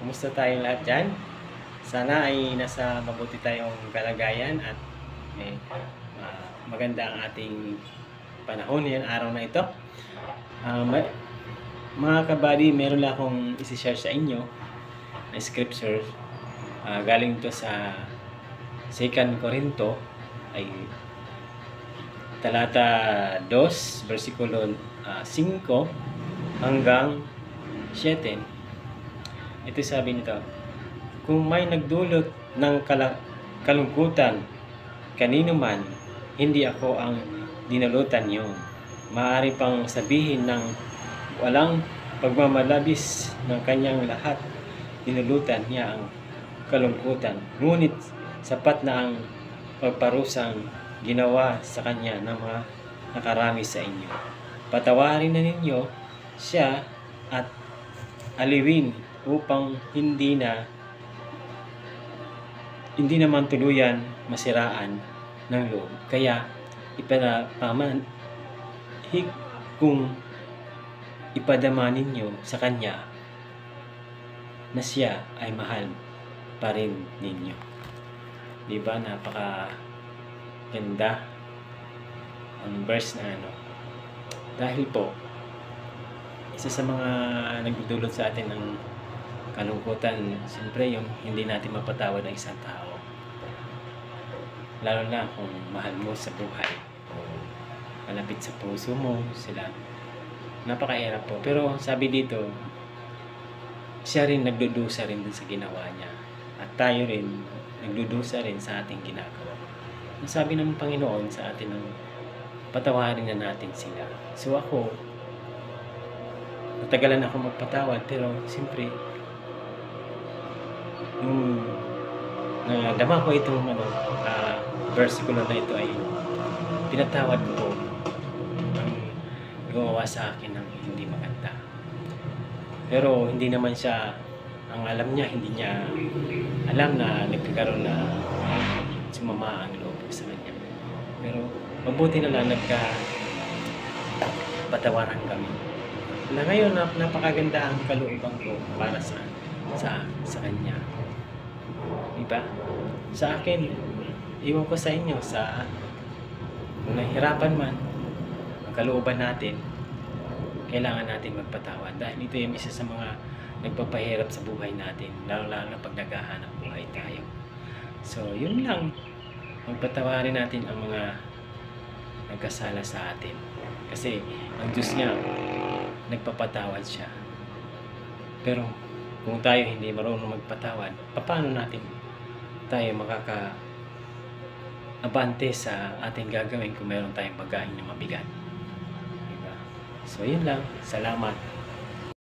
Kumusta tayong lahat dyan? Sana ay nasa mabuti tayong kalagayan at maganda ang ating panahon yan, araw na ito. Mga kabady, meron lang akong isi-share sa inyo na scripture. Galing to sa 2 Corinto ay talata 2, versikulo 5 hanggang 7. Ito sabi nito, kung may nagdulot ng kalungkutan kanino man, hindi ako ang dinulutan niyo. Maaari pang sabihin ng walang pagmamalabis ng kanyang lahat, dinulutan niya ang kalungkutan. Ngunit sapat na ang pagparusang ginawa sa kanya ng mga nakarami sa inyo. Patawarin na ninyo siya at aliwin upang hindi naman tuluyan masiraan ng loob. Kaya ipanapamanhig kung ipadama ninyo sa kanya na siya ay mahal pa rin ninyo. Diba? Napaka ganda ang verse na dahil po isa sa mga nagdudulot sa atin ng kalungkutan, siyempre yung hindi natin mapatawad ang isang tao, lalo na kung mahal mo sa buhay, malapit sa puso mo sila. Napakahirap po, pero sabi dito, siya rin nagdudusa rin dun sa ginawa niya at tayo rin nagdudusa rin sa ating ginagawa. Sabi ng Panginoon sa atin ng patawarin na natin sila. So ako, natagalan ako magpatawad, pero siyempre nung nadama ko itong versikulo na ito ay pinatawad ko ang gumawa sa akin ng hindi maganda. Pero hindi naman siya ang alam niya, hindi niya alam na nagkakaroon na sumama ang loob sa kanya. Pero mabuti na lang nagkapatawaran kami. Na ngayon napakaganda ang kalooban ko para sa kanya. Diba? Sa akin, iwan ko sa inyo, kung nahihirapan man ang kalooban natin, kailangan natin magpatawad dahil ito yung isa sa mga nagpapahirap sa buhay natin, lalo na pag naghahanap buhay tayo. So yun lang, magpatawarin natin ang mga nagkasala sa atin, kasi ang Diyos niya nagpapatawad siya. Pero kung tayo hindi marunong magpatawad, paano natin tayo makaka-abante sa ating gagawin kung meron tayong bagahin na mabigat? Diba? So yun lang, salamat.